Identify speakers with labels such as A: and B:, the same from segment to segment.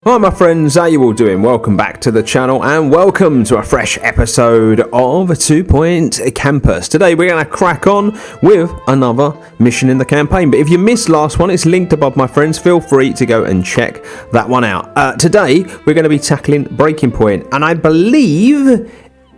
A: Hi my friends, how you all doing? Welcome back to the channel and welcome to a fresh episode of 2 Point Campus. Today we're going to crack on with another mission in the campaign, but if you missed last one, it's linked above my friends. Feel free to go and check that one out. Today we're going to be tackling Breaking Point, and I believe,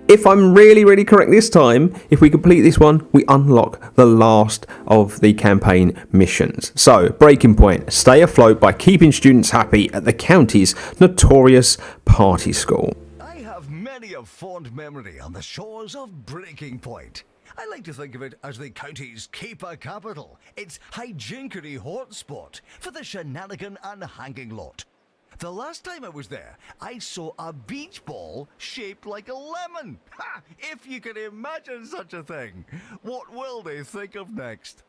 A: if I'm really correct this time, if we complete this one, we unlock the last of the campaign missions. So, Breaking Point, stay afloat by keeping students happy at the county's notorious party school.
B: I have many a fond memory on the shores of Breaking Point. I like to think of it as the county's keeper capital. It's hijinkery hotspot for the shenanigan and hanging lot. The last time I was there, I saw a beach ball shaped like a lemon. Ha! If you can imagine such a thing. What will they think of next?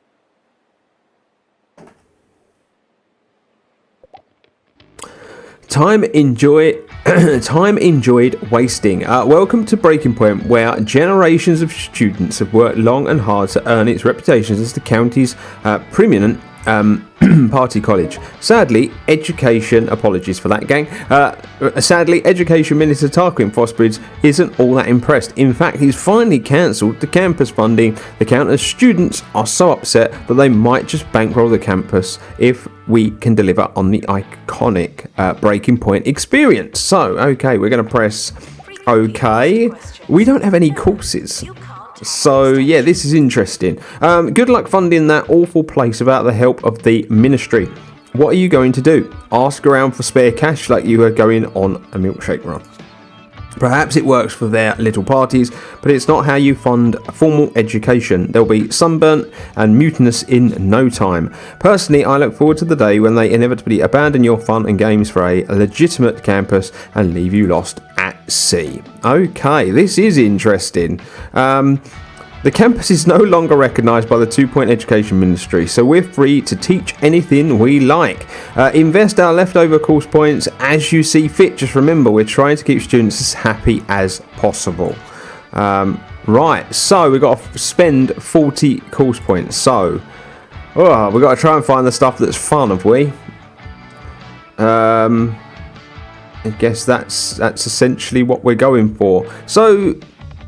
A: Time enjoyed wasting. Welcome to Breaking Point, where generations of students have worked long and hard to earn its reputation as the county's preeminent party college. Sadly, apologies for that, gang. Sadly, Education Minister Tarquin Fosbridge isn't all that impressed. In fact, he's finally cancelled the campus funding. The county's students are so upset that they might just bankroll the campus if we can deliver on the iconic Breaking Point experience. So, okay, we're going to press OK. We don't have any courses. So, yeah, this is interesting. Good luck funding that awful place without the help of the ministry. What are you going to do? Ask around for spare cash like you are going on a milkshake run. Perhaps it works for their little parties, but it's not how you fund a formal education. They'll be sunburnt and mutinous in no time. Personally, I look forward to the day when they inevitably abandon your fun and games for a legitimate campus and leave you lost at sea. Okay, this is interesting. The campus is no longer recognised by the 2 Point Education Ministry, so we're free to teach anything we like. Invest our leftover course points as you see fit. Just remember, we're trying to keep students as happy as possible. Right, so we've got to spend 40 course points. So, we've got to try and find the stuff that's fun, have we? I guess that's essentially what we're going for. So,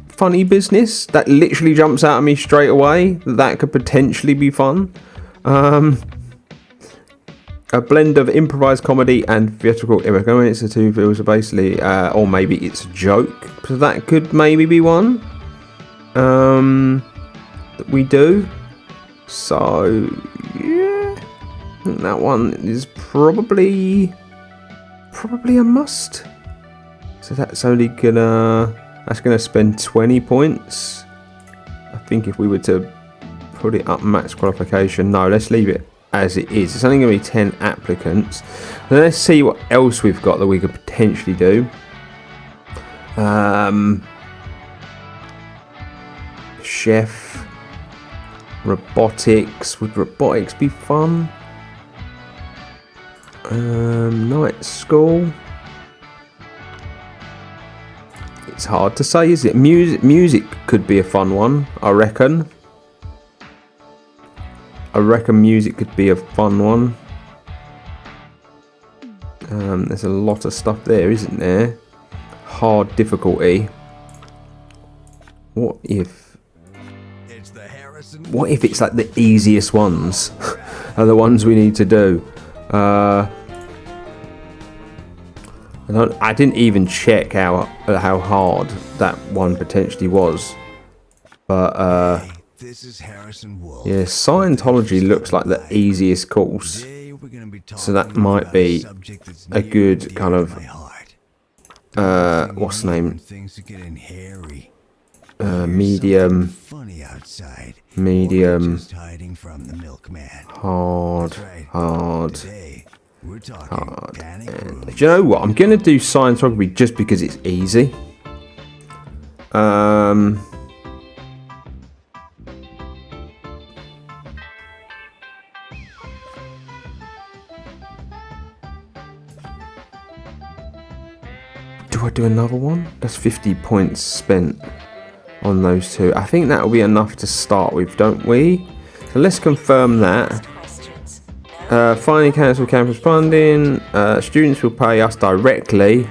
A: funny business that literally jumps out at me straight away. That could potentially be fun. A blend of improvised comedy and theatrical image. It's the two feels are basically, or maybe it's a joke. So that could maybe be one that we do. So yeah, I think that one is probably a must. So that's only gonna. That's going to spend 20 points. I think if we were to put it up max qualification. No, let's leave it as it is. It's only going to be 10 applicants. So let's see what else we've got that we could potentially do. Chef. Robotics. Would robotics be fun? Night school. It's hard to say, is it? Music could be a fun one, I reckon. Music could be a fun one. There's a lot of stuff there, isn't there? Hard difficulty. What if it's like the easiest ones are the ones we need to do? I didn't even check how hard that one potentially was, but yeah, Scientology looks like the easiest course, so that might be a good kind of what's the name? Medium, hard. And do you know what? I'm going to do Scientology just because it's easy. Do I do another one? That's 50 points spent on those two. I think that will be enough to start with, don't we? So let's confirm that. Finally cancel campus funding. Students will pay us directly.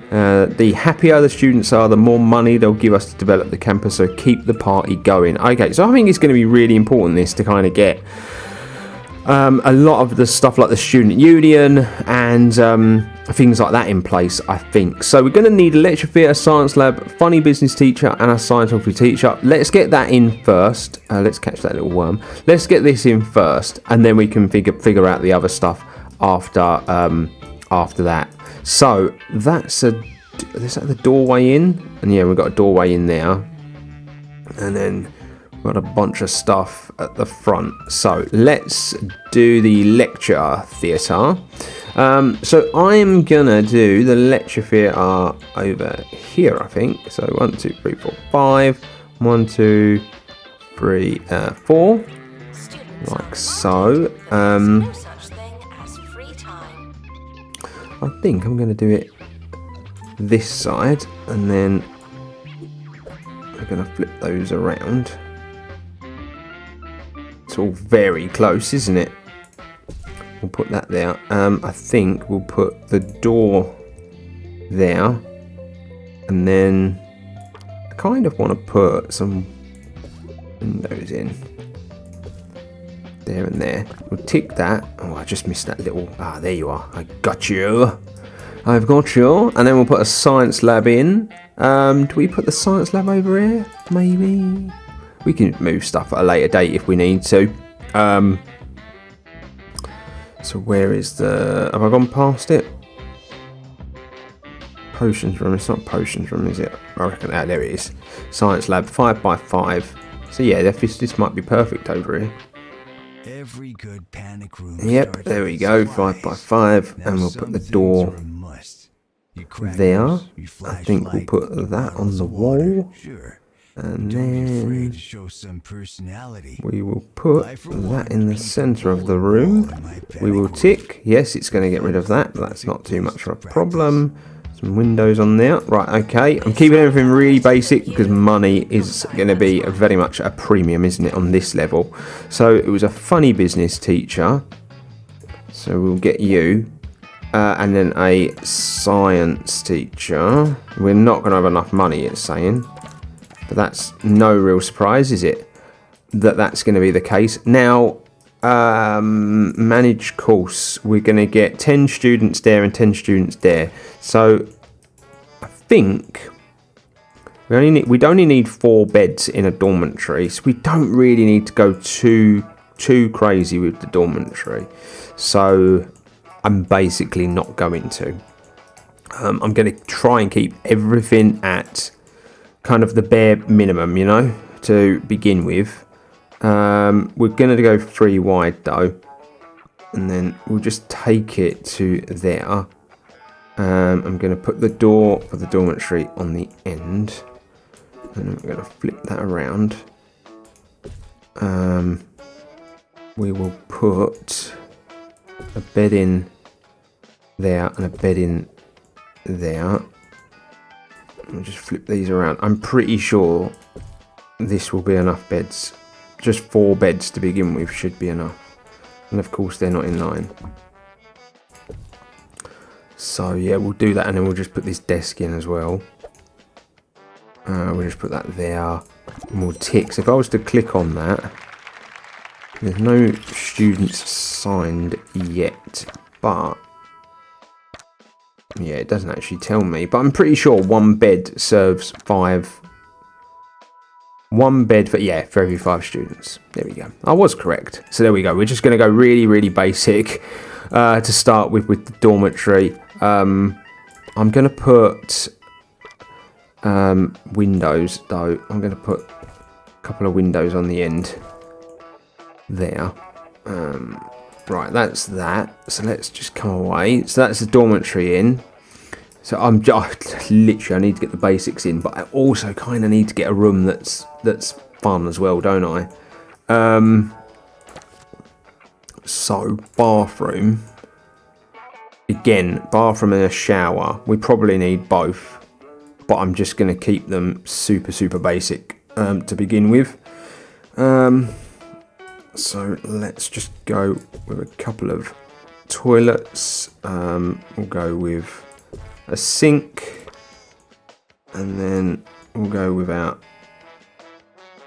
A: The happier the students are, the more money they'll give us to develop the campus, so keep the party going. Okay, so I think it's going to be really important this to kind of get a lot of the stuff like the student union and things like that in place, I think. So we're going to need a lecture theatre, science lab, funny business teacher and a scientific teacher. Let's get that in first. Let's catch that little worm. Let's get this in first, and then we can figure out the other stuff after that. So is that the doorway in? And yeah, we've got a doorway in there, and then we've got a bunch of stuff at the front. So let's do the lecture theatre. So I'm gonna do the lecture theatre over here, I think. So 1, 2, 3, 4, 5. 1, 2, 3, 4. Like so. I think I'm going to do it this side, and then we're going to flip those around. It's all very close, isn't it? We'll put that there. I think we'll put the door there, and then I kind of want to put some windows in there and there. We'll tick that. Oh, I just missed that little... there you are. I got you. I've got you. And then we'll put a science lab in. Do we put the science lab over here? Maybe. We can move stuff at a later date if we need to. So where is the... Have I gone past it? Potions room. It's not potions room, is it? I reckon... there it is. Science lab 5x5. So yeah, this might be perfect over here.
B: Every good panic room.
A: Yep, there we go, 5x5, and we'll put the door there. I think we'll put that on the wall, and then we will put that in the centre of the room. We will tick, yes, it's going to get rid of that, but that's not too much of a problem. Some windows on there. Right, okay. I'm keeping everything really basic because money is going to be very much a premium, isn't it, on this level. So it was a funny business teacher. So we'll get you. And then a science teacher. We're not going to have enough money, it's saying. But that's no real surprise, is it? That's going to be the case. Now, managed course, we're going to get 10 students there and 10 students there. So I think we'd only need 4 beds in a dormitory, so we don't really need to go too crazy with the dormitory. So I'm basically not going to. I'm going to try and keep everything at kind of the bare minimum, you know, to begin with. We're going to go 3 wide though, and then we'll just take it to there. I'm going to put the door for the dormitory on the end, and I'm going to flip that around. We will put a bed in there and a bed in there. I'll just flip these around. I'm pretty sure this will be enough beds. Just 4 beds to begin with should be enough. And of course they're not in line. So yeah, we'll do that, and then we'll just put this desk in as well. We'll just put that there. And we'll tick. So if I was to click on that, there's no students signed yet. But yeah, it doesn't actually tell me. But I'm pretty sure 1 bed serves 5. 1 bed for every 5 students. There we go. I was correct. So there we go. We're just going to go really, really basic to start with the dormitory. I'm going to put windows though. I'm going to put a couple of windows on the end there. Right, that's that. So let's just come away. So that's the dormitory in. So I literally I need to get the basics in, but I also kind of need to get a room that's fun as well, don't I? So bathroom. Again, bathroom and a shower. We probably need both, but I'm just going to keep them super basic to begin with. So let's just go with a couple of toilets. We'll go with a sink, and then we'll go without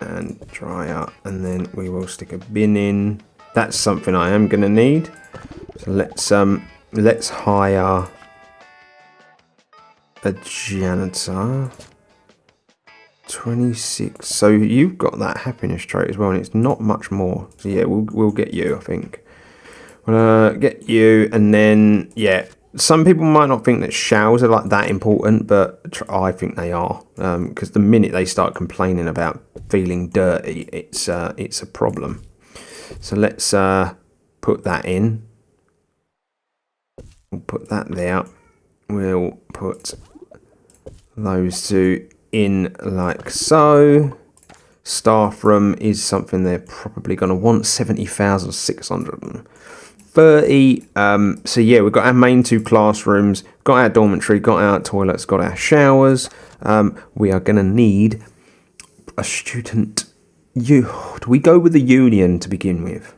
A: and dryer, and then we will stick a bin in. That's something I am going to need. So let's hire a janitor. 26. So you've got that happiness trait as well, and it's not much more. So yeah, we'll get you, I think. We'll get you, and then yeah, some people might not think that showers are like that important, but I think they are, because the minute they start complaining about feeling dirty, it's a problem. So let's put that in. We'll put that there. We'll put those two in like so. Staff room is something they're probably going to want. 70,630. So yeah, we've got our main two classrooms, got our dormitory, got our toilets, got our showers. We are going to need a student. Do we go with the union to begin with?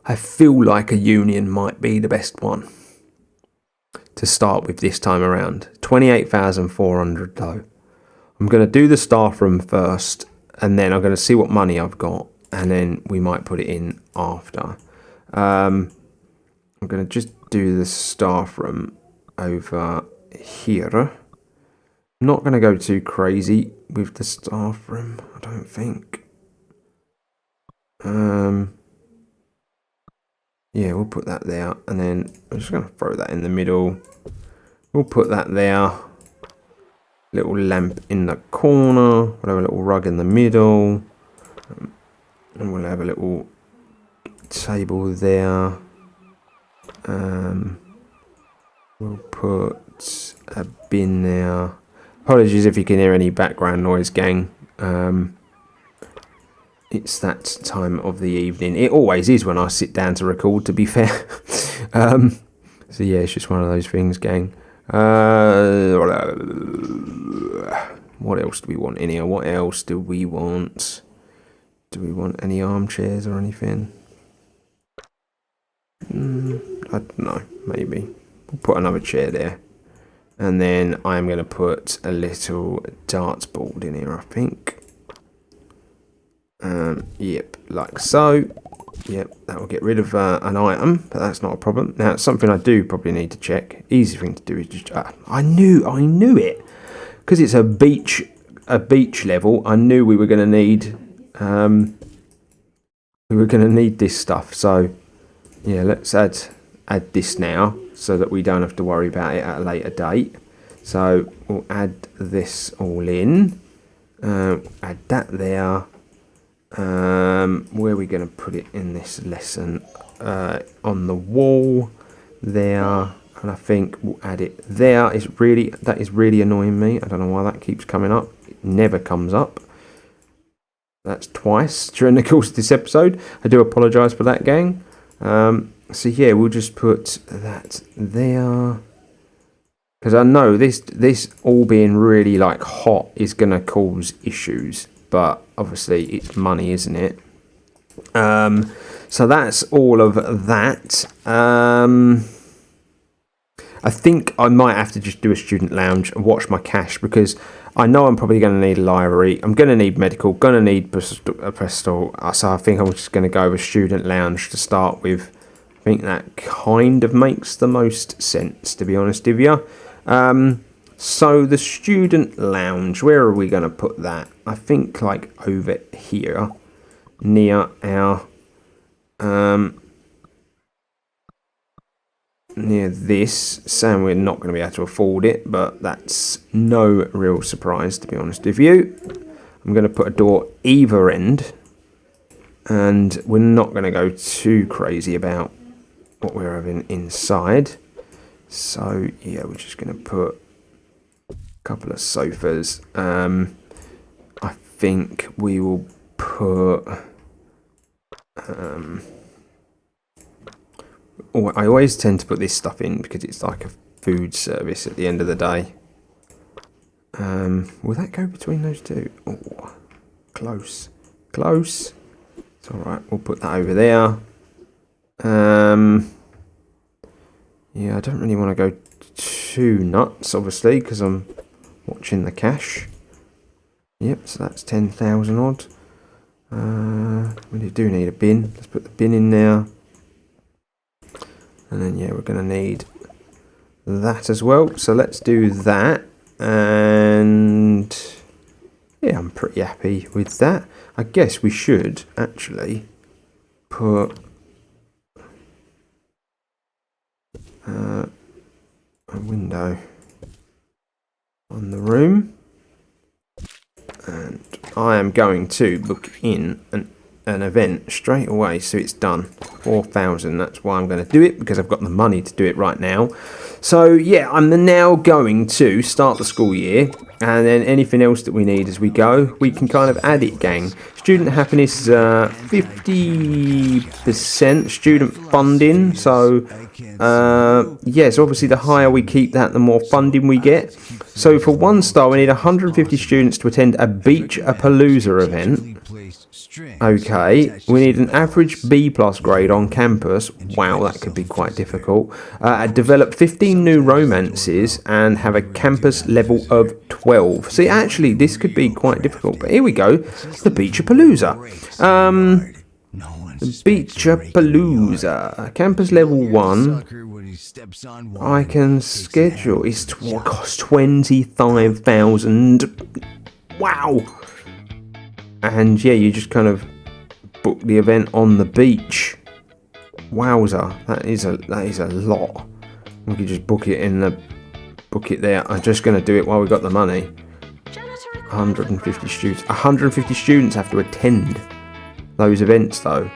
A: I feel like a union might be the best one to start with this time around. 28,400 though. I'm going to do the staff room first, and then I'm going to see what money I've got, and then we might put it in after. I'm going to just do the staff room over here. I'm not going to go too crazy with the staff room, I don't think. Yeah, we'll put that there, and then I'm just going to throw that in the middle. We'll put that there. Little lamp in the corner. We'll have a little rug in the middle. And we'll have a little table there. We'll put a bin there. Apologies if you can hear any background noise, gang. It's that time of the evening. It always is when I sit down to record, to be fair. So yeah, it's just one of those things, gang. What else do we want in here? What else do we want? Do we want any armchairs or anything? I don't know. Maybe. We'll put another chair there. And then I'm going to put a little darts board in here, I think. Yep, like so. Yep, that will get rid of an item, but that's not a problem. Now, it's something I do probably need to check. Easy thing to do is just... I knew it! Because it's a beach level, I knew we were going to need... this stuff. So, yeah, let's add this now, so that we don't have to worry about it at a later date. So, we'll add this all in. Add that there. Where are we going to put it in this lesson? On the wall there, and I think we'll add it there. That is really annoying me. I don't know why that keeps coming up. It never comes up. That's twice during the course of this episode. I do apologise for that, gang. So yeah, we'll just put that there, because I know this all being really like hot is going to cause issues. But obviously it's money, isn't it? So that's all of that. I think I might have to just do a student lounge and watch my cash, because I know I'm probably going to need a library. I'm going to need medical, going to need a pistol. So I think I'm just going to go with a student lounge to start with. I think that kind of makes the most sense, to be honest with you. So the student lounge, where are we going to put that? I think like over here, near our, near this. Saying we're not going to be able to afford it, but that's no real surprise, to be honest with you. I'm going to put a door either end, and we're not going to go too crazy about what we're having inside. So yeah, we're just going to put couple of sofas. I think we will put I always tend to put this stuff in because it's like a food service at the end of the day. Will that go between those two? Oh, close. So Alright, we'll put that over there. Yeah, I don't really want to go too nuts, obviously, because I'm watching the cash. Yep, so that's 10,000 odd. We do need a bin. Let's put the bin in there. And then, yeah, we're going to need that as well. So let's do that. And yeah, I'm pretty happy with that. I guess we should actually put a window on the room. And I am going to book in an event straight away, so it's done. 4,000, that's why I'm going to do it, because I've got the money to do it right now. So yeah, I'm now going to start the school year, and then anything else that we need as we go, we can kind of add it, gang. Student happiness is 50% student funding, so yes, obviously the higher we keep that, the more funding we get. So for 1 star, we need 150 students to attend a Palooza event. Okay, we need an average B+ grade on campus. Wow, that could be quite difficult. Develop 15 new romances and have a campus level of 12. See, actually, this could be quite difficult. But here we go, the Palooza. Palooza, campus level 1. I can schedule. It costs 25,000. Wow. And yeah, you just kind of book the event on the beach. Wowza, that is a lot. We could just book it there. I'm just going to do it while we got the money. 150 students. 150 students have to attend those events though.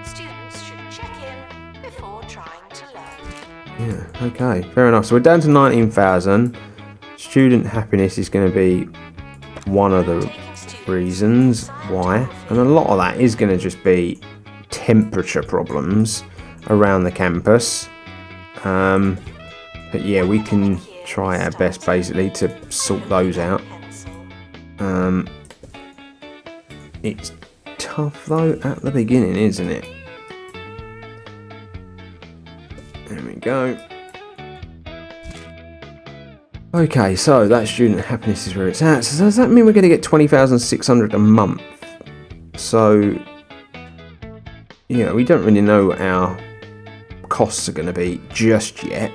C: Students should check in before trying to learn.
A: Yeah, okay, fair enough. So we're down to 19,000. Student happiness is going to be one of the reasons why, and a lot of that is going to just be temperature problems around the campus. But yeah, we can try our best basically to sort those out. It's tough though at the beginning, isn't it? There we go. Okay, so that student happiness is where it's at. So does that mean we're going to get 20,600 a month? So, yeah, we don't really know what our costs are going to be just yet.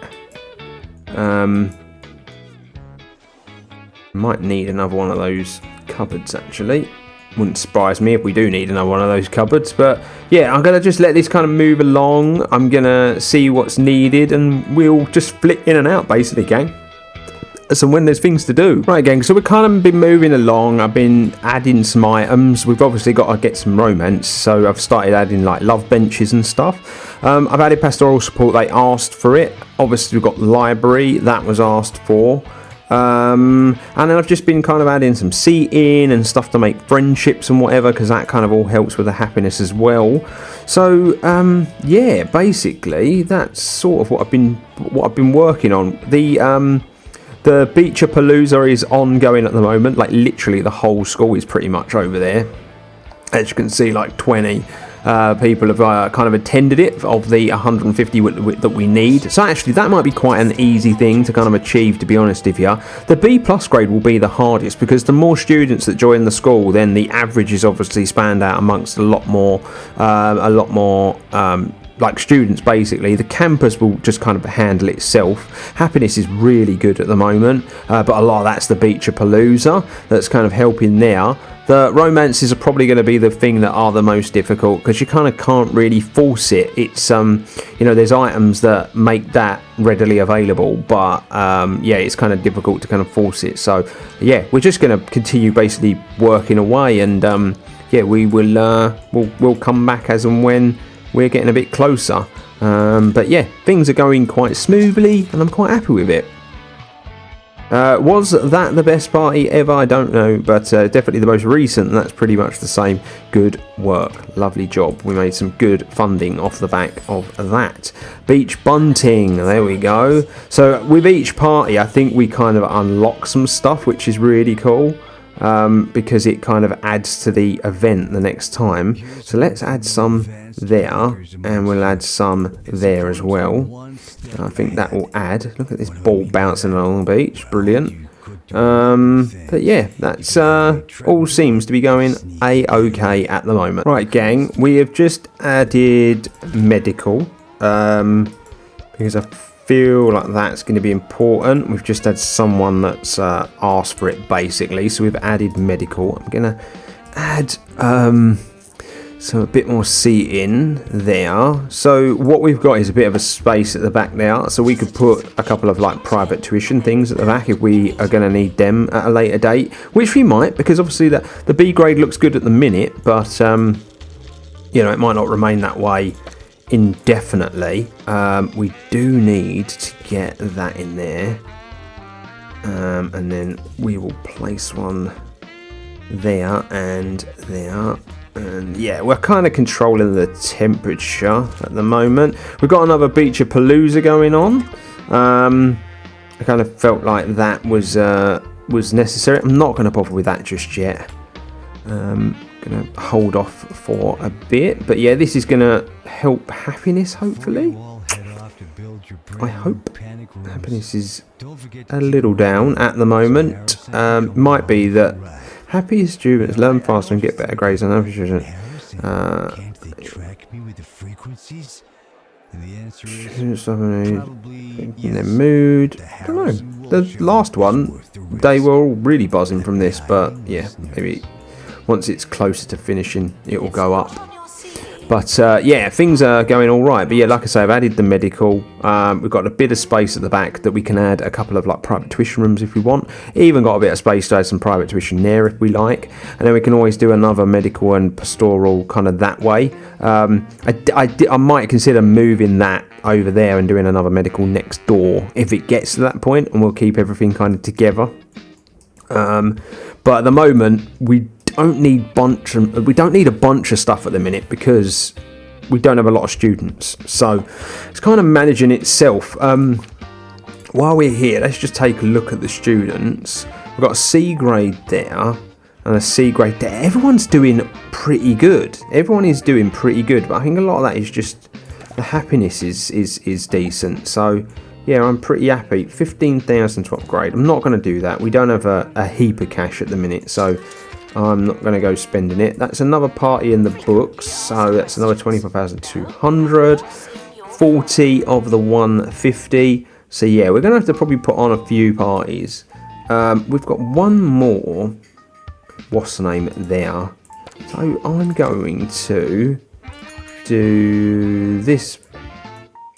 A: Might need another one of those cupboards, actually. Wouldn't surprise me if we do need another one of those cupboards. But, yeah, I'm going to just let this kind of move along. I'm going to see what's needed, and we'll just flick in and out, basically, gang. So when there's things to do. Right, gang, so we've kind of been moving along. I've been adding some items. We've obviously got to get some romance, so I've started adding like love benches and stuff. I've added pastoral support. They asked for it. Obviously we've got library, that was asked for. And then I've just been kind of adding some seating and stuff to make friendships and whatever, because that kind of all helps with the happiness as well. So yeah, basically that's sort of what I've been working on. The Palooza is ongoing at the moment. Like literally the whole school is pretty much over there. As you can see, like 20 people have kind of attended it of the 150 that we need. So actually that might be quite an easy thing to kind of achieve, to be honest with you. The B+ grade will be the hardest, because the more students that join the school, then the average is obviously spanned out amongst a lot more like students. Basically the campus will just kind of handle itself. Happiness is really good at the moment, but a lot of that's the Palooza that's kind of helping there. The romances are probably going to be the thing that are the most difficult, because you kind of can't really force it. It's there's items that make that readily available, but yeah, it's kind of difficult to kind of force it. So yeah, we're just going to continue basically working away, and yeah, we will we'll come back as and when we're getting a bit closer. But yeah, things are going quite smoothly and I'm quite happy with it. Was that the best party ever? I don't know, but definitely the most recent, and that's pretty much the same. Good work, lovely job. We made some good funding off the back of that. Beach bunting, there we go. So with each party, I think we kind of unlock some stuff, which is really cool. because it kind of adds to the event the next time. So let's add some there, and we'll add some there as well. I think that will add. Look at this ball bouncing along the beach, brilliant. But yeah, that's all seems to be going a-okay at the moment. Right, gang, we have just added medical, because I feel like that's going to be important. We've just had someone that's asked for it, basically, so we've added medical. I'm gonna add so a bit more seating there. So what we've got is a bit of a space at the back there, so we could put a couple of like private tuition things at the back if we are going to need them at a later date, which we might, because obviously the B grade looks good at the minute, but you know, it might not remain that way indefinitely. We do need to get that in there, and then we will place one there and there. And yeah, we're kind of controlling the temperature at the moment. We've got another beach of Palooza going on. I kind of felt like that was necessary. I'm not going to bother with that just yet. Going to hold off for a bit. But yeah, this is going to help happiness, hopefully. I hope. Happiness is a little down at the moment. Might be that happy students learn faster and get better grades than other students. Students in their mood. I don't know. The last one, they were all really buzzing from this, but yeah, maybe once it's closer to finishing, it will go up. But yeah, things are going all right. But yeah, like I say, I've added the medical. We've got a bit of space at the back that we can add a couple of like private tuition rooms if we want. Even got a bit of space to add some private tuition there if we like. And then we can always do another medical and pastoral kind of that way. I might consider moving that over there and doing another medical next door if it gets to that point, and we'll keep everything kind of together. But at the moment, we don't need a bunch of stuff at the minute because we don't have a lot of students, so it's kind of managing itself. While we're here, let's just take a look at the students. We've got a C grade there and a C grade there. Everyone's doing pretty good. Everyone is doing pretty good, but I think a lot of that is just the happiness is decent. So yeah, I'm pretty happy. 15,000 to upgrade. I'm not going to do that. We don't have a heap of cash at the minute, so I'm not going to go spending it. That's another party in the books, so that's another 25,200. 40 of the 150. So yeah, we're going to have to probably put on a few parties. We've got one more. What's the name there? So I'm going to do this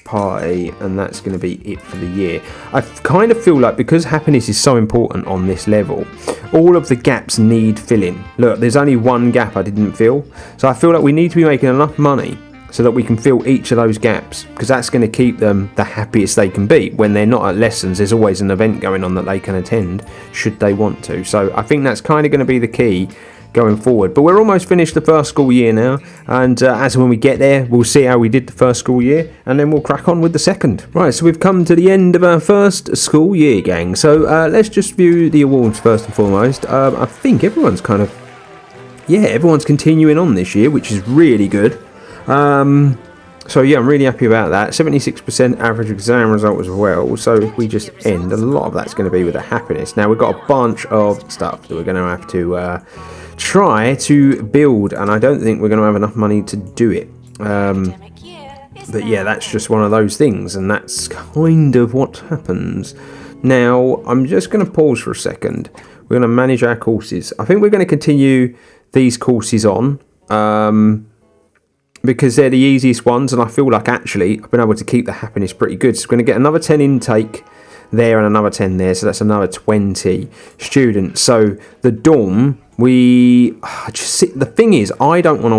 A: party, and that's going to be it for the year. I kind of feel like because happiness is so important on this level, all of the gaps need filling. Look, there's only one gap I didn't fill, so I feel like we need to be making enough money so that we can fill each of those gaps, because that's going to keep them the happiest they can be. When they're not at lessons, there's always an event going on that they can attend should they want to. So I think that's kind of going to be the key going forward. But we're almost finished the first school year now, and as when we get there, we'll see how we did the first school year, and then we'll crack on with the second. Right, so we've come to the end of our first school year, gang. So let's just view the awards first and foremost. I think everyone's everyone's continuing on this year, which is really good. So yeah, I'm really happy about that. 76% average exam result as well. So if we just end, a lot of that's going to be with the happiness. Now we've got a bunch of stuff that we're going to have to try to build, and I don't think we're going to have enough money to do it. But yeah, that's just one of those things, and that's kind of what happens. Now I'm just going to pause for a second. We're going to manage our courses. I think we're going to continue these courses on because they're the easiest ones, and I feel like actually I've been able to keep the happiness pretty good. So we're going to get another 10 intake there and another 10 there, so that's another 20 students. So the dorm, the thing is, I don't want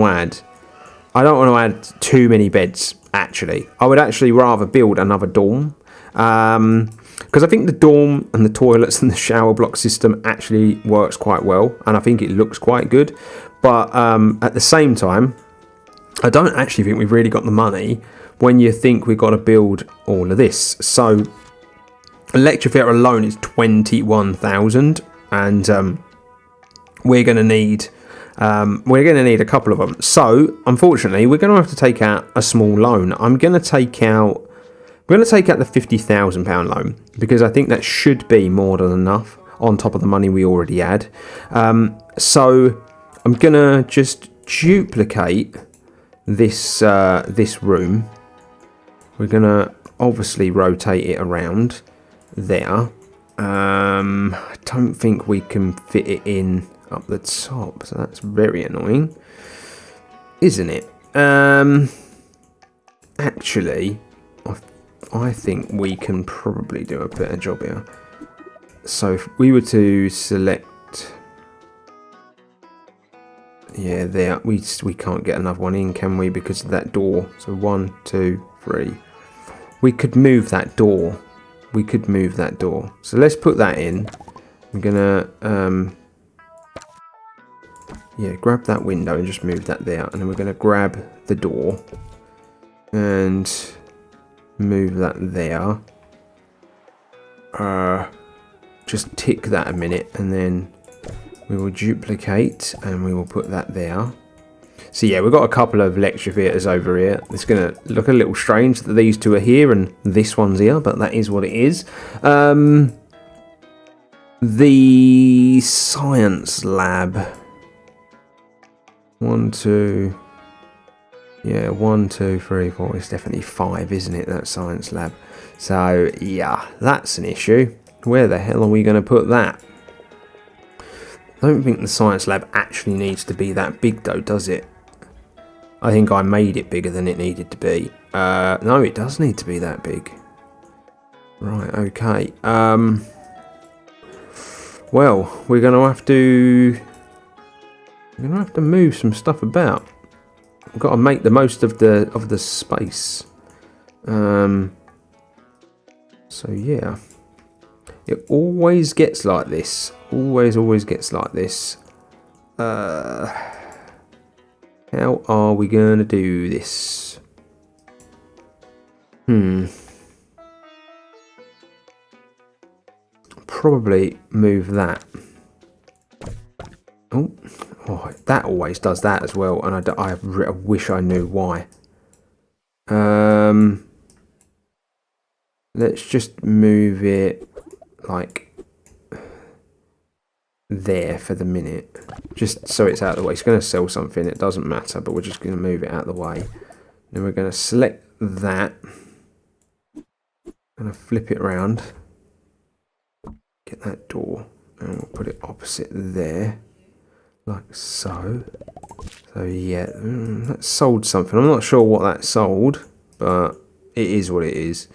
A: to add too many beds. Actually, I would actually rather build another dorm, because I think the dorm and the toilets and the shower block system actually works quite well, and I think it looks quite good. But at the same time, I don't actually think we've really got the money when you think we've got to build all of this. So a lecture theatre alone is 21,000, and we're going to need a couple of them. So unfortunately, we're going to have to take out a small loan. I'm going to take out the £50,000 loan because I think that should be more than enough on top of the money we already had. So I'm going to just duplicate this room. We're going to obviously rotate it around there. I don't think we can fit it in up the top, so that's very annoying, isn't it? Actually, I think we can probably do a better job here. So if we were to select, yeah, there, we can't get another one in, can we, because of that door? So 1, 2, 3. We could move that door. So let's put that in. I'm gonna grab that window and just move that there, and then we're gonna grab the door and move that there. Just tick that a minute, and then we will duplicate and we will put that there. So yeah, we've got a couple of lecture theatres over here. It's going to look a little strange that these two are here and this one's here, but that is what it is. The science lab. 1, 2. Yeah, 1, 2, 3, 4. It's definitely 5, isn't it? That science lab. So yeah, that's an issue. Where the hell are we going to put that? I don't think the science lab actually needs to be that big though, does it? I think I made it bigger than it needed to be. No, it does need to be that big. Right, okay. Well, we're going to have to move some stuff about. We've got to make the most of the space. So yeah. It always gets like this. Always gets like this. How are we going to do this? Probably move that. Oh, that always does that as well, and I wish I knew why. Let's just move it like there for the minute, just so it's out of the way. It's going to sell something, it doesn't matter, but we're just going to move it out of the way. Then we're going to select that, going to flip it around, get that door, and we'll put it opposite there, like so. So yeah, that sold something. I'm not sure what that sold, but it is what it is.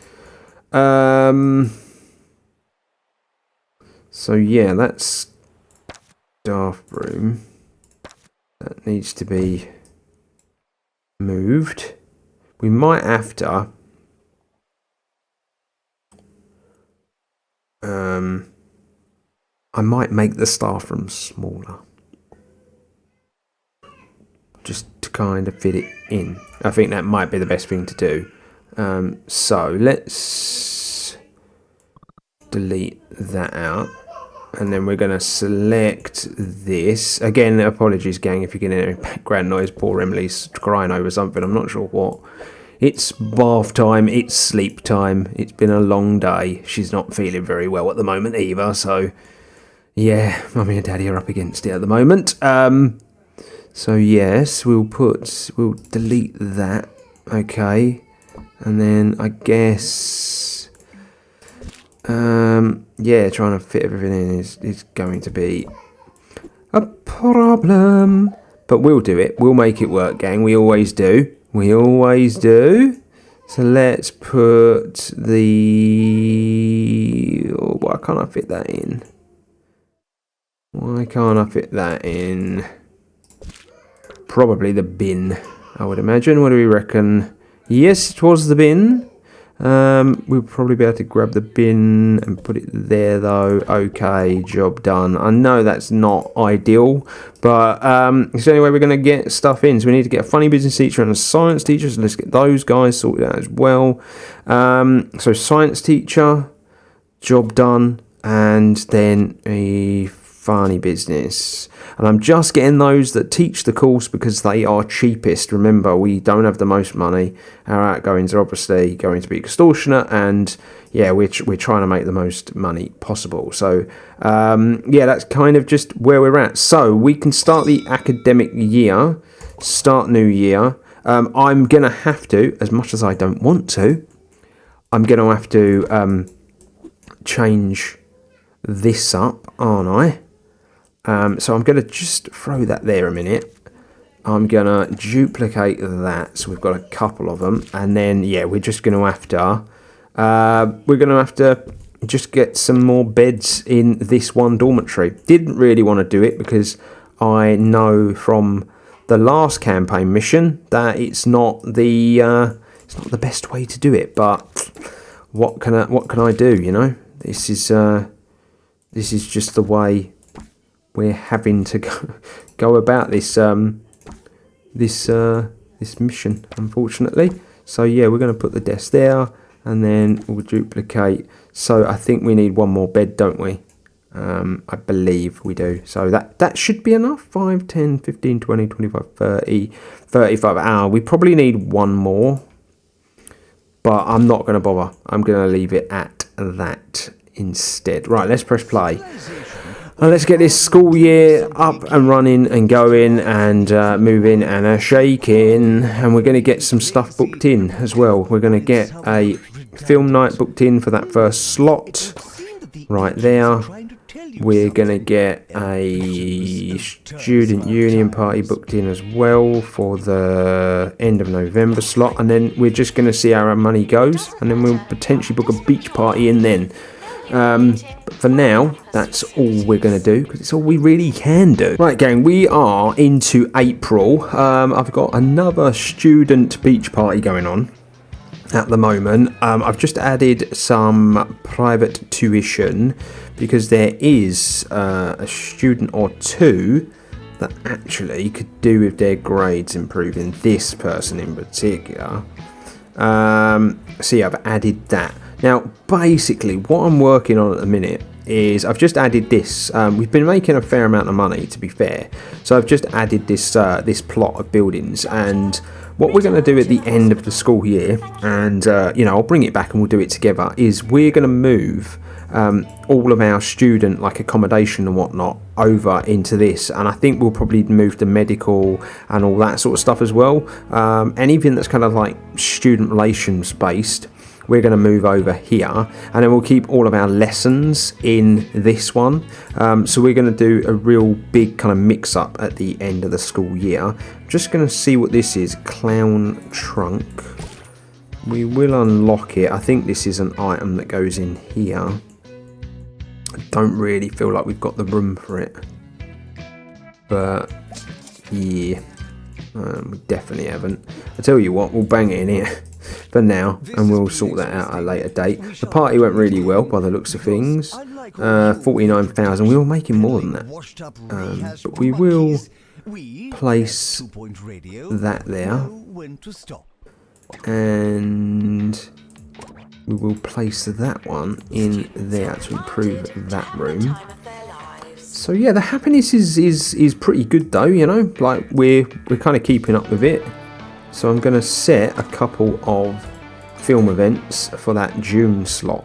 A: So yeah, that's staff room. That needs to be moved. We might have to I might make the staff room smaller, just to kind of fit it in. I think that might be the best thing to do. So let's delete that out, and then we're going to select this. Again, apologies gang if you get any background noise. Poor Emily's crying over something, I'm not sure what. It's bath time, it's sleep time, it's been a long day. She's not feeling very well at the moment either, so yeah, Mummy and Daddy are up against it at the moment. So yes, we'll delete that, okay, and then I guess, yeah, trying to fit everything in is going to be a problem, but we'll do it, we'll make it work, gang, we always do. So let's put the, why can't I fit that in? Probably the bin, I would imagine. What do we reckon? Yes, it was the bin. We'll probably be able to grab the bin and put it there though. Okay, job done. I know that's not ideal, but it's the only way we're going to get stuff in. So we need to get a funny business teacher and a science teacher. So let's get those guys sorted out as well. So science teacher, job done. And then a funny business. And I'm just getting those that teach the course because they are cheapest. Remember, we don't have the most money. Our outgoings are obviously going to be extortionate, and yeah, we're trying to make the most money possible. So yeah, that's kind of just where we're at. So we can start the academic year, start new year. I'm gonna have to, as much as I don't want to, I'm gonna have to change this up, aren't I? So I'm going to just throw that there a minute. I'm going to duplicate that, so we've got a couple of them, and then yeah, we're just going to have to just get some more beds in this one dormitory. Didn't really want to do it because I know from the last campaign mission that it's not the best way to do it, but what can I do, you know? This is just the way we're having to go about this this mission, unfortunately. So yeah, we're going to put the desk there, and then we'll duplicate. So I think we need one more bed, don't we? I believe we do. So that should be enough. 5, 10, 15, 20, 25, 30, 35 hours. We probably need one more, but I'm not going to bother. I'm going to leave it at that instead. Right, let's press play. Let's get this school year up and running and going and moving and shaking. And we're going to get some stuff booked in as well. We're going to get a film night booked in for that first slot right there. We're going to get a student union party booked in as well for the end of November slot. And then we're just going to see how our money goes. And then we'll potentially book a beach party in then. But for now, that's all we're going to do, because it's all we really can do. Right, gang, we are into April. I've got another student beach party going on at the moment. I've just added some private tuition because there is a student or two that actually could do with their grades improving, this person in particular. So yeah, I've added that. Now, basically, what I'm working on at the minute is I've just added this. We've been making a fair amount of money, to be fair. So I've just added this this plot of buildings, and what we're going to do at the end of the school year, and you know, I'll bring it back and we'll do it together, is we're going to move all of our student accommodation and whatnot over into this, and I think we'll probably move the medical and all that sort of stuff as well. Anything that's kind of like student relations based, we're going to move over here, and then we'll keep all of our lessons in this one. So we're going to do a real big kind of mix up at the end of the school year. Just going to see what this is. Clown trunk. We will unlock it. I think this is an item that goes in here. I don't really feel like we've got the room for it, but yeah, we definitely haven't. I tell you what, we'll bang it in here for now, and we'll sort that out at a later date. The party went really well by the looks of things. 49,000. We were making more than that, but we will place that there, and we will place that one in there to improve that room. So yeah, the happiness is pretty good though, you know, like we're kind of keeping up with it. So I'm going to set a couple of film events for that June slot.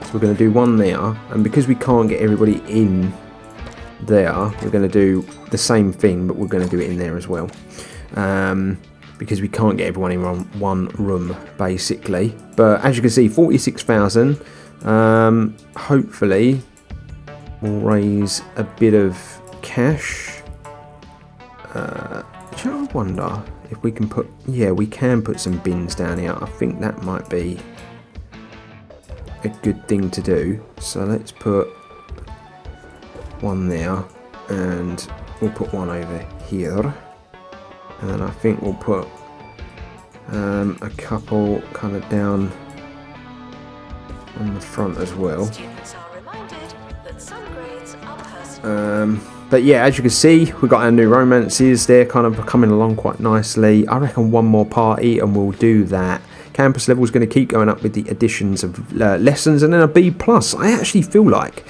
A: So we're going to do one there, and because we can't get everybody in there, we're going to do the same thing, but we're going to do it in there as well. Because we can't get everyone in one room, basically. But as you can see, 46,000. Hopefully, we'll raise a bit of cash. I wonder if we can put... Yeah, we can put some bins down here. I think that might be a good thing to do. So let's put one there, and we'll put one over here. And I think we'll put a couple kind of down on the front as well. But yeah, as you can see, we've got our new romances. They're kind of coming along quite nicely. I reckon one more party and we'll do that Campus level is going to keep going up with the additions of lessons, and then a B+. I actually feel like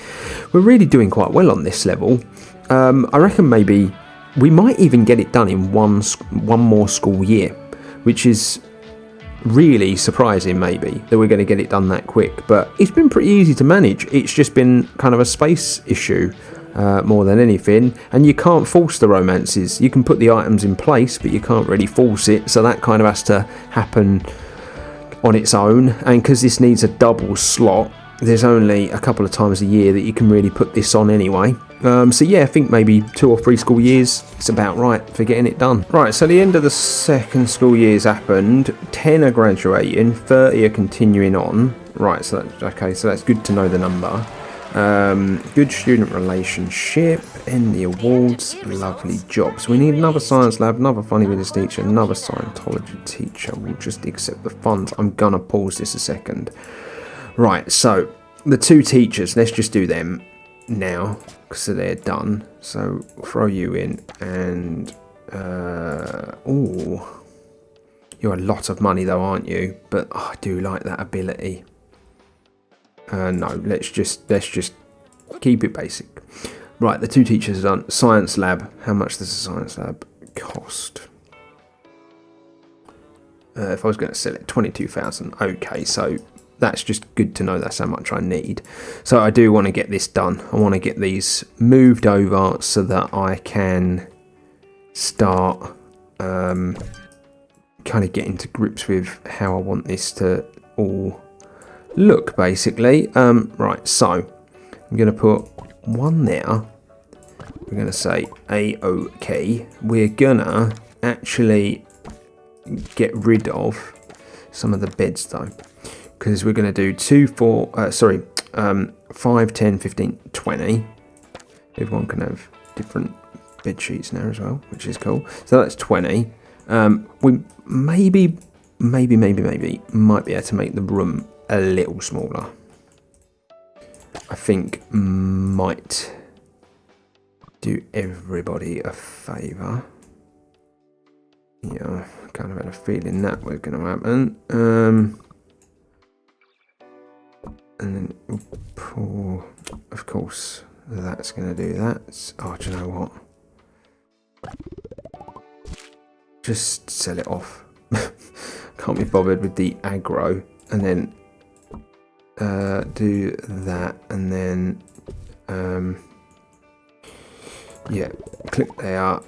A: we're really doing quite well on this level. I reckon maybe we might even get it done in one more school year, which is really surprising maybe that we're going to get it done that quick. But it's been pretty easy to manage. It's just been kind of a space issue more than anything, and you can't force the romances. You can put the items in place, but you can't really force it, so that kind of has to happen on its own. And because this needs a double slot, there's only a couple of times a year that you can really put this on anyway. So yeah, I think maybe 2 or 3 school years is about right for getting it done. Right, so the end of the second school year's happened. 10 are graduating, 30 are continuing on. Right, so that's good to know the number. Good student relationship, end the awards, lovely job. So we need another science lab, another funny business teacher, another Scientology teacher. We'll just accept the funds. I'm gonna pause this a second. Right, so the 2 teachers, let's just do them now because they're done. So throw you in, and oh, you're a lot of money though, aren't you? But I do like that ability. No, let's just keep it basic. Right, the 2 teachers are done. Science lab. How much does a science lab cost? If I was going to sell it, 22,000. Okay, so that's just good to know. That's how much I need. So I do want to get this done. I want to get these moved over so that I can start kind of getting to grips with how I want this to all look, basically. Right, so I'm going to put 1 there. We're going to say A-OK. We're going to actually get rid of some of the beds though, because we're going to do 5, 10, 15, 20. Everyone can have different bed sheets now as well, which is cool. So that's 20. We maybe might be able to make the room a little smaller. I think might do everybody a favour. Yeah, I kind of had a feeling that was going to happen. And then we'll pull, of course, that's going to do that. Oh, do you know what? Just sell it off. Can't be bothered with the aggro. And then do that, and then yeah, click there,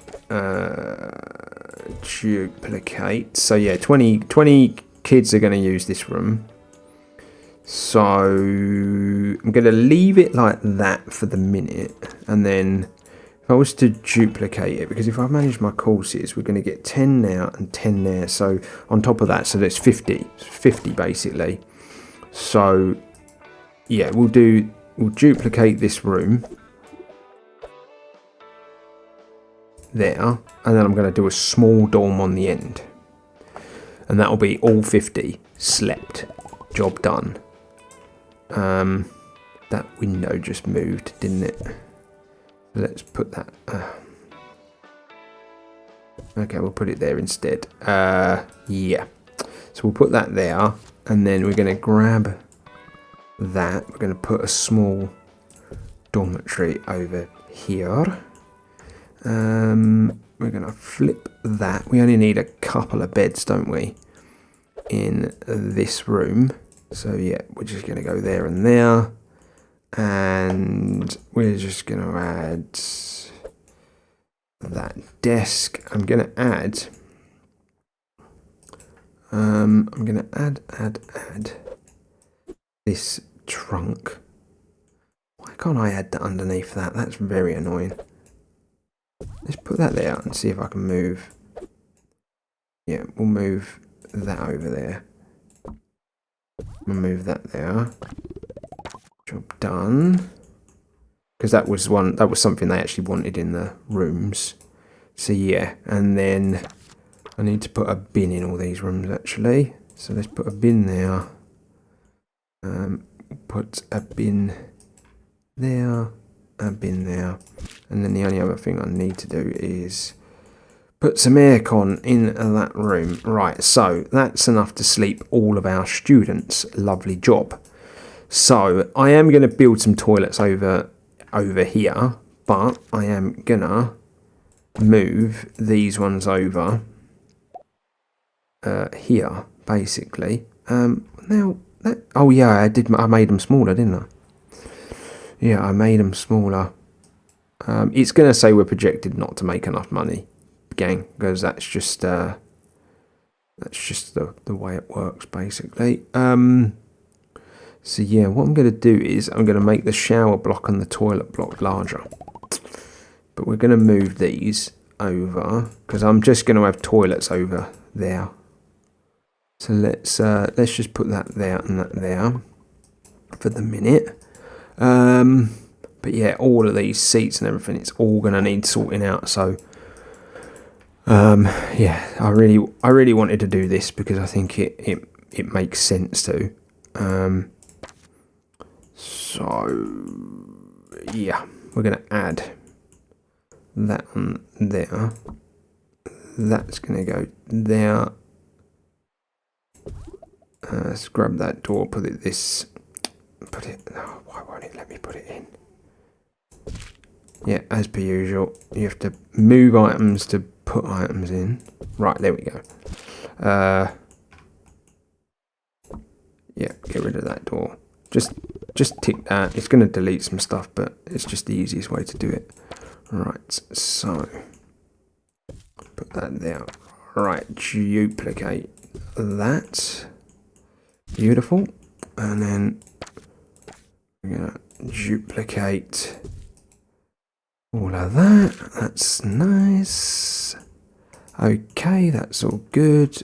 A: duplicate. So yeah, 20 kids are going to use this room. So I'm going to leave it like that for the minute, and then if I was to duplicate it, because if I manage my courses, we're going to get 10 now and 10 there. So on top of that, so that's 50 basically. So yeah, we'll duplicate this room there, and then I'm going to do a small dorm on the end, and that'll be all 50 slept. Job done. That window just moved, didn't it? Let's put that. Okay, we'll put it there instead. Yeah. So we'll put that there, and then we're going to grab that. We're going to put a small dormitory over here. We're going to flip that. We only need a couple of beds, don't we, in this room. So yeah, we're just going to go there and there. And we're just going to add that desk. I'm going to add this trunk. Why can't I add that underneath that? That's very annoying. Let's put that there and see if I can move. Yeah, we'll move that over there. We'll move that there. Job done. Because that was something they actually wanted in the rooms. So yeah, and then I need to put a bin in all these rooms actually. So let's put a bin there. Put a bin there, a bin there, and then the only other thing I need to do is Put some aircon in that room. Right, so that's enough to sleep all of our students. Lovely job. So I am going to build some toilets over here, but I am going to move these ones over here, basically. Now, oh yeah, I made them smaller, didn't I? Yeah, I made them smaller. It's going to say we're projected not to make enough money, gang, because that's just the way it works, basically. So yeah, what I'm going to do is I'm going to make the shower block and the toilet block larger. But we're going to move these over because I'm just going to have toilets over there. So let's just put that there and that there for the minute. But yeah, all of these seats and everything, it's all going to need sorting out. So yeah, I really wanted to do this because I think it makes sense to. So yeah, we're going to add that on there. That's going to go there. Let's grab that door, put it. Oh, why won't it let me put it in? Yeah, as per usual, you have to move items to put items in. Right, there we go. Yeah, get rid of that door. Just tick that. It's going to delete some stuff, but it's just the easiest way to do it. Right, so put that there. Right, duplicate that. Beautiful. And then we're going to duplicate all of that. That's nice. Okay, that's all good.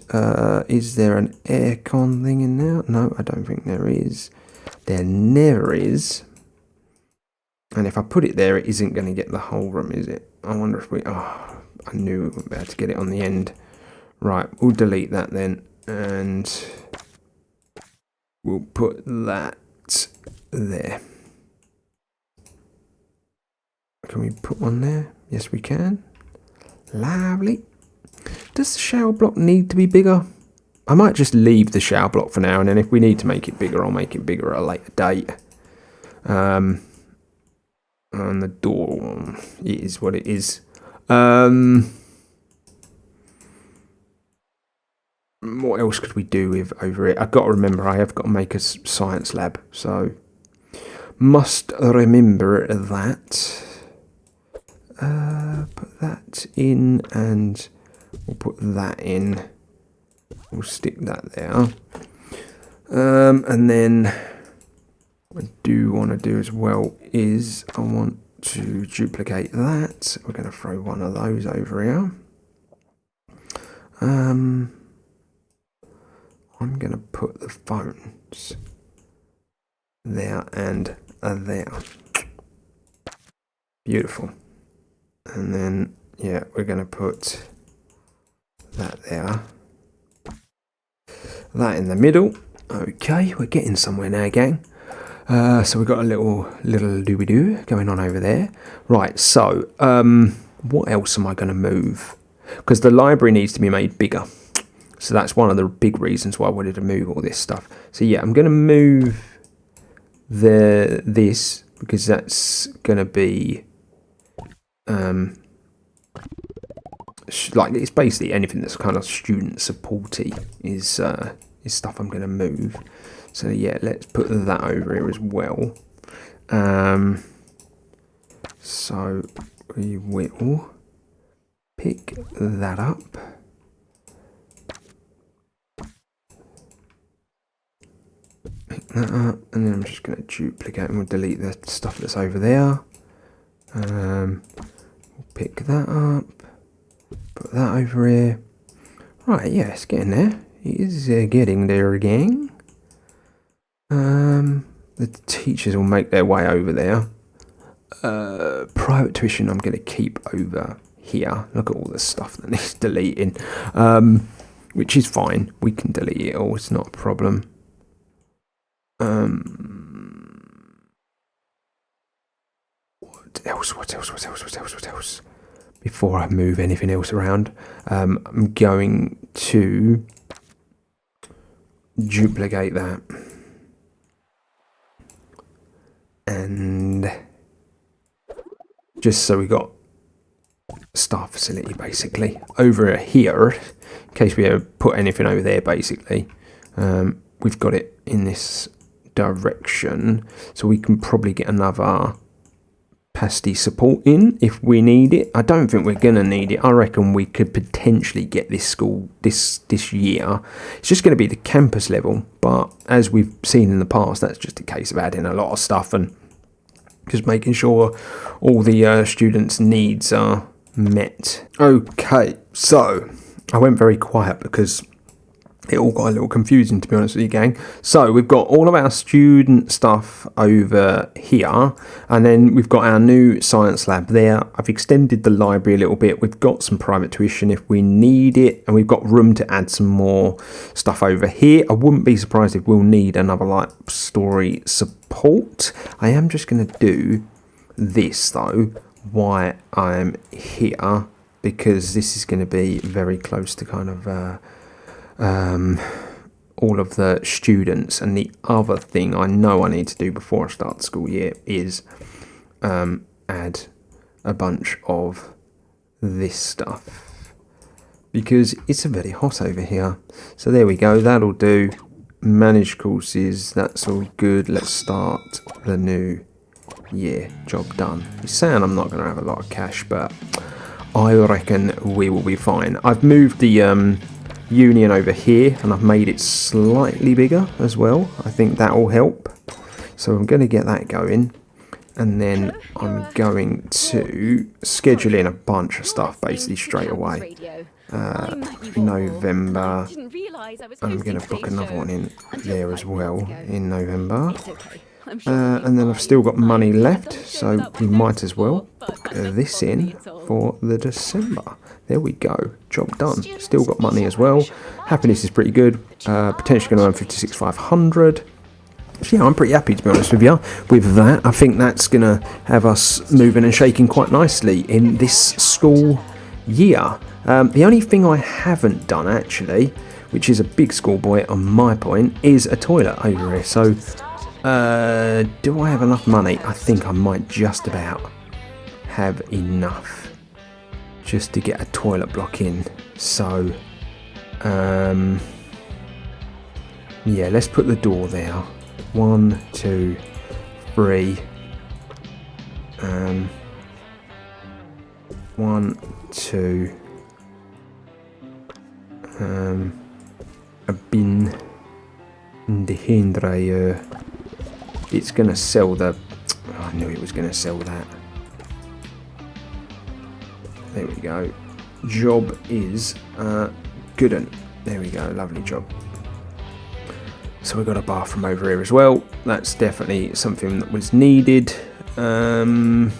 A: Is there an aircon thing in there? No, I don't think there is. There never is. And if I put it there, it isn't going to get the whole room, is it? I wonder if we... Oh, I knew we were about to get it on the end. Right, we'll delete that then. And we'll put that there. Can we put one there? Yes, we can. Lovely. Does the shower block need to be bigger? I might just leave the shower block for now, and then if we need to make it bigger, I'll make it bigger at a later date. And the door is what it is. What else could we do with over it? I've got to remember I have got to make a science lab, so must remember that. Put that in, and we'll put that in. We'll stick that there. And then what I do want to do as well is I want to duplicate that. We're going to throw one of those over here. I'm going to put the phones there and there. Beautiful. And then, yeah, we're going to put that there. That in the middle. Okay, we're getting somewhere now, gang. So we've got a little dooby-doo going on over there. Right, so what else am I going to move? Because the library needs to be made bigger. So that's one of the big reasons why I wanted to move all this stuff. So yeah, I'm going to move this because that's going to be like it's basically anything that's kind of student supporty is stuff I'm going to move. So yeah, let's put that over here as well. So we will pick that up. Pick that up, and then I'm just going to duplicate and we'll delete the stuff that's over there. We'll pick that up, put that over here. Right, yeah, it's getting there. It is getting there again. The teachers will make their way over there. Private tuition I'm going to keep over here. Look at all the stuff that needs deleting, which is fine. We can delete it all. It's not a problem. What else? before I move anything else around. I'm going to duplicate that. And just so we got staff facility basically over here, in case we ever put anything over there basically. We've got it in this direction, so we can probably get another pasty support in if we need it. I don't think we're gonna need it. I reckon we could potentially get this school this year. It's just going to be the campus level, but as we've seen in the past, that's just a case of adding a lot of stuff and just making sure all the students' needs are met. Okay, so I went very quiet because it all got a little confusing, to be honest with you, gang. So we've got all of our student stuff over here, and then we've got our new science lab there. I've extended the library a little bit. We've got some private tuition if we need it, and we've got room to add some more stuff over here. I wouldn't be surprised if we'll need another like story support. I am just going to do this though while I'm here, because this is going to be very close to kind of all of the students. And the other thing I know I need to do before I start the school year is add a bunch of this stuff, because it's very hot over here. So there we go, that'll do. Manage courses, that's all good. Let's start the new year. Job done. He's saying I'm not going to have a lot of cash, but I reckon we will be fine. I've moved the union over here, and I've made it slightly bigger as well. I think that will help. So I'm going to get that going, and then I'm going to schedule in a bunch of stuff basically straight away. November, I'm going to book another one in there as well in November. And then I've still got money left, so we might as well book this in for the December. There we go, job done. Still got money as well. Happiness is pretty good. Potentially going to earn 56,500. So yeah, I'm pretty happy, to be honest with you, with that. I think that's going to have us moving and shaking quite nicely in this school year. The only thing I haven't done actually, which is a big schoolboy on my point, is a toilet over here. So do I have enough money? I think I might just about have enough just to get a toilet block in. So yeah, let's put the door there. 1, 2, 3. 1, 2. A bin in the hindrayer. It's going to sell the... Oh, I knew it was going to sell that. There we go. Job is good. There we go. Lovely job. So we've got a bathroom over here as well. That's definitely something that was needed. But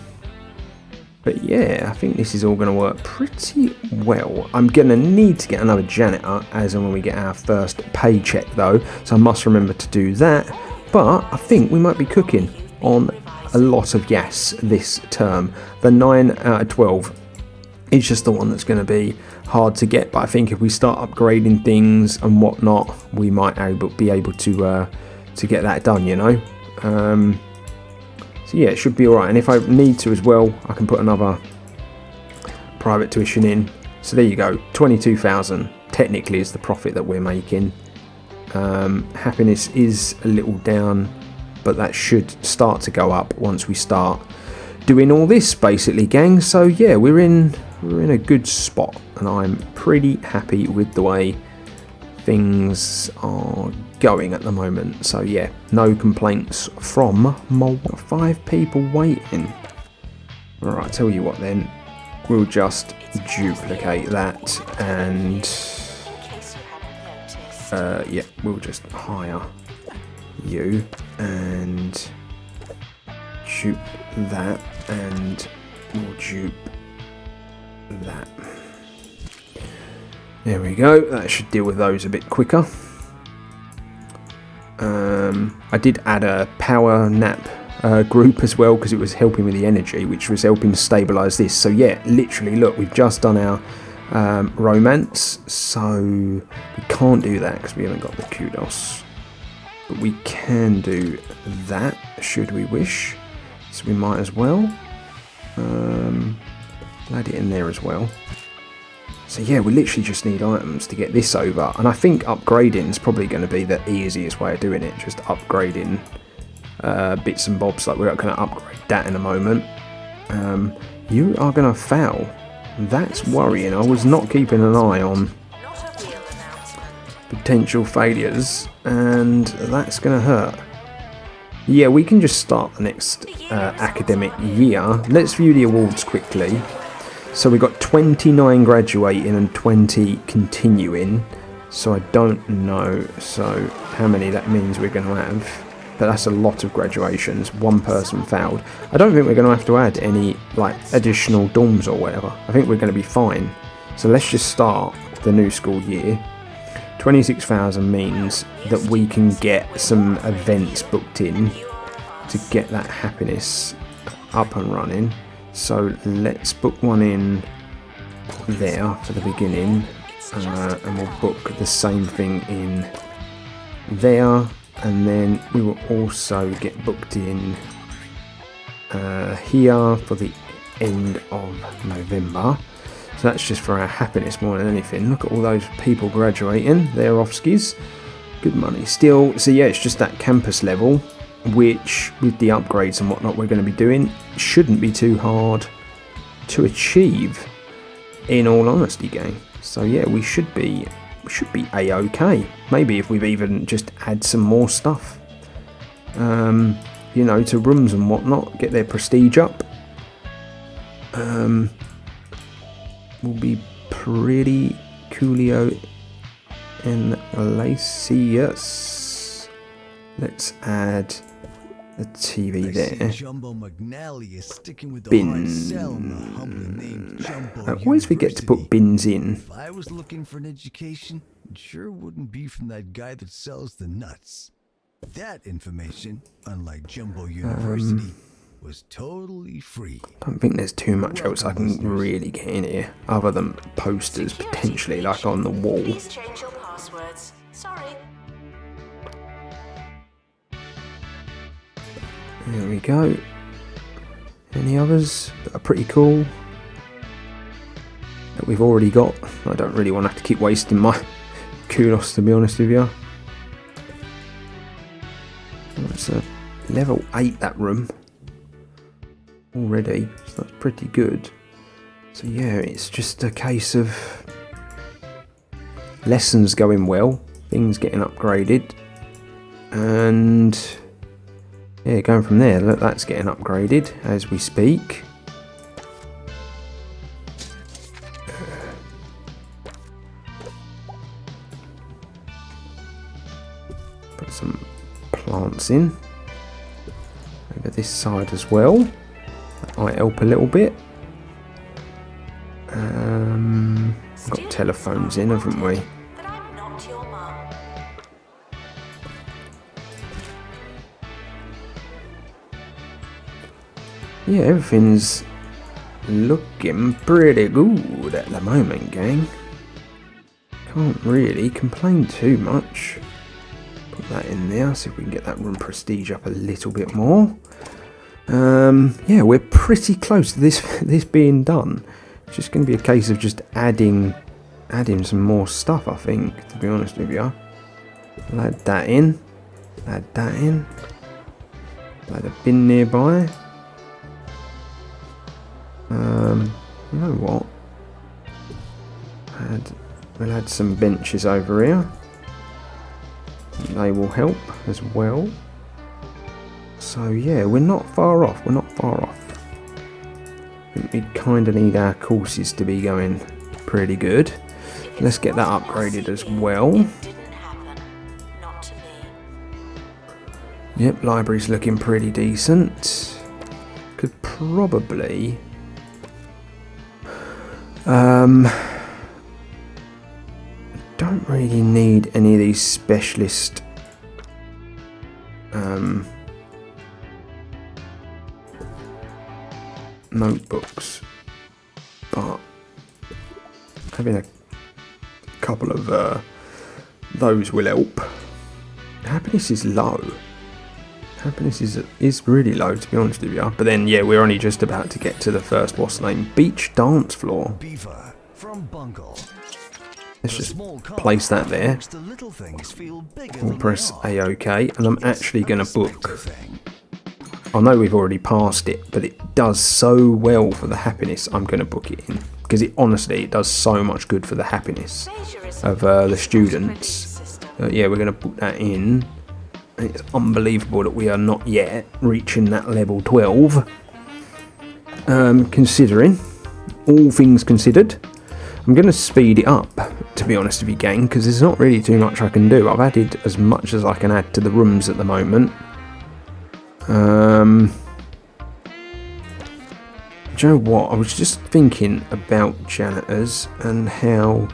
A: yeah, I think this is all going to work pretty well. I'm going to need to get another janitor as and when we get our first paycheck though. So I must remember to do that. But I think we might be cooking on a lot of gas this term. The 9 out of 12 is just the one that's going to be hard to get. But I think if we start upgrading things and whatnot, we might be able to get that done, you know. So yeah, it should be alright. And if I need to as well, I can put another private tuition in. So there you go, 22,000 technically is the profit that we're making. Happiness is a little down, but that should start to go up once we start doing all this basically, gang. So yeah, we're in a good spot, and I'm pretty happy with the way things are going at the moment. So yeah, no complaints from my 5 people waiting. Alright, tell you what then, we'll just duplicate that, and yeah, we'll just hire you and dupe that, and we'll dupe that. There we go, that should deal with those a bit quicker. I did add a power nap group as well, because it was helping with the energy, which was helping to stabilise this. So yeah, literally, look, we've just done our romance, so we can't do that because we haven't got the kudos. But we can do that, should we wish. So we might as well add it in there as well. So yeah, we literally just need items to get this over. And I think upgrading is probably going to be the easiest way of doing it. Just upgrading bits and bobs. Like we're going to upgrade that in a moment. You are going to fail. That's worrying. I was not keeping an eye on potential failures, and that's going to hurt. Yeah, we can just start the next academic year. Let's view the awards quickly. So we got 29 graduating and 20 continuing. So I don't know how many that means we're going to have. But that's a lot of graduations. One person failed. I don't think we're going to have to add any like additional dorms or whatever. I think we're going to be fine. So let's just start the new school year. 26,000 means that we can get some events booked in to get that happiness up and running. So let's book one in there for the beginning, and we'll book the same thing in there, and then we will also get booked in here for the end of November. So that's just for our happiness more than anything. Look at all those people graduating, they're offskis, good money still. So yeah, it's just that campus level, which with the upgrades and whatnot we're going to be doing shouldn't be too hard to achieve, in all honesty, gang. So yeah, we should be a-okay. Maybe if we've even just add some more stuff, you know, to rooms and whatnot, get their prestige up. Will be pretty coolio and lacious. Let's add the TV there. Bin. I always forget to put bins in.
B: If I was looking for an education, it sure wouldn't be from that guy that sells the nuts. That information, unlike Jumbo University, was totally free.
A: Don't think there's too much else I can really get in here, other than posters potentially, like on the wall.
C: Please change your passwords. Sorry.
A: There we go. Any others that are pretty cool that we've already got? I don't really want to have to keep wasting my kudos, to be honest with you. That's a level 8, that room already, so that's pretty good. So yeah, it's just a case of lessons going well, things getting upgraded, and yeah, going from there. Look, that's getting upgraded as we speak. Put some plants in over this side as well. That might help a little bit. We've got telephones in, haven't we?
C: But I'm not your mum.
A: Yeah, everything's looking pretty good at the moment, gang. Can't really complain too much. Put that in there, see if we can get that room prestige up a little bit more. Yeah, we're pretty close to this being done. It's just going to be a case of just adding some more stuff, I think, to be honest with you. I'll add that in. Add that in. Add a bin nearby. You know what? We'll add some benches over here. They will help as well. So yeah, we're not far off. I think we kind of need our courses to be going pretty good. Let's get that upgraded as well.
C: It didn't happen. Not to me.
A: Yep, library's looking pretty decent. Could probably don't really need any of these specialist notebooks, but having a couple of those will help. Happiness is low. Happiness is really low, to be honest with you. But then, yeah, we're only just about to get to the first, what's the name? Beach dance floor.
B: Beaver from Bungle.
A: Let's just place that there. We'll press A-OK, and I'm actually going to book. I know we've already passed it, but it does so well for the happiness. I'm going to book it in because it does so much good for the happiness of the students. Yeah, we're going to book that in. It's unbelievable that we are not yet reaching that level 12. Considering all things considered, I'm going to speed it up, to be honest with you, gang, because there's not really too much I can do. I've added as much as I can add to the rooms at the moment. Do you know what? I was just thinking about janitors and how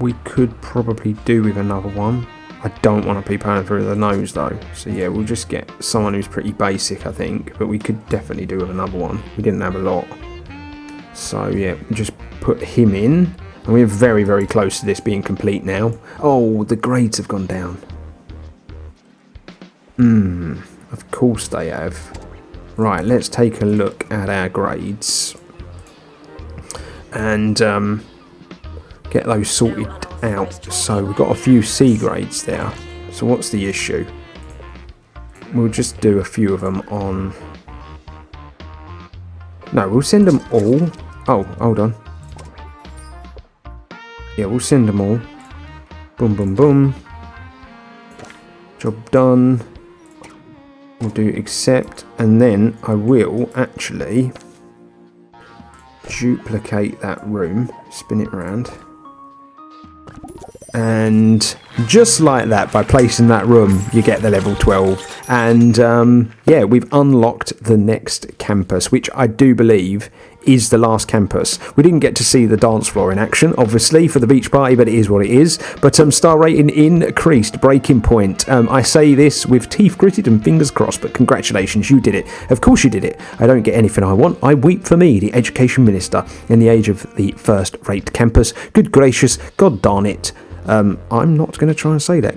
A: we could probably do with another one. I don't want to be paying through the nose though. So yeah, we'll just get someone who's pretty basic, I think. But we could definitely do with another one. We didn't have a lot. So yeah, just put him in. And we're very, very close to this being complete now. Oh, the grades have gone down. Of course they have. Right, let's take a look at our grades. And get those sorted out. So we've got a few C grades there. So what's the issue? We'll just do a few of them on... No, we'll send them all. Oh, hold on. Yeah, we'll send them all. Boom, boom, boom. Job done. We'll do accept, and then I will actually duplicate that room, spin it around, and just like that, by placing that room, you get the level 12. And yeah, we've unlocked the next campus, which I do believe is the last campus. We didn't get to see the dance floor in action, obviously, for the beach party, but it is what it is. But star rating increased, breaking point. I say this with teeth gritted and fingers crossed, but congratulations, you did it. Of course you did it. I don't get anything I want. I weep for me, the education minister, in the age of the first-rate campus. Good gracious, god darn it. I'm not going to try and say that.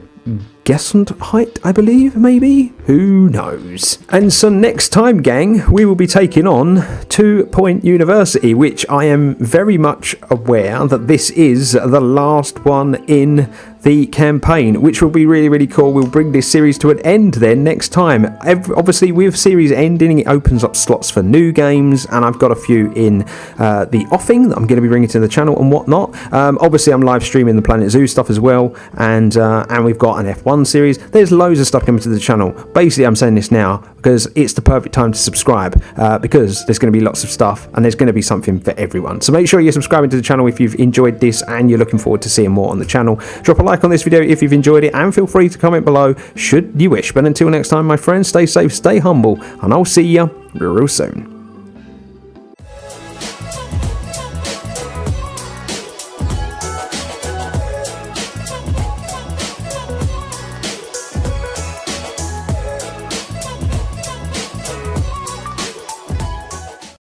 A: Gesund height, I believe, maybe? Who knows? And so next time, gang, we will be taking on 2 Point University, which I am very much aware that this is the last one in the campaign, which will be really, really cool. We'll bring this series to an end then next time. Obviously, with series ending, it opens up slots for new games, and I've got a few in the offing that I'm going to be bringing to the channel and whatnot. Obviously, I'm live streaming the Planet Zoo stuff as well, and we've got an F1 series. There's loads of stuff coming to the channel. Basically, I'm saying this now because it's the perfect time to subscribe, because there's going to be lots of stuff and there's going to be something for everyone. So make sure you're subscribing to the channel if you've enjoyed this and you're looking forward to seeing more on the channel. Drop a like on this video if you've enjoyed it, and feel free to comment below should you wish. But until next time, my friends, stay safe, stay humble, and I'll see you real soon.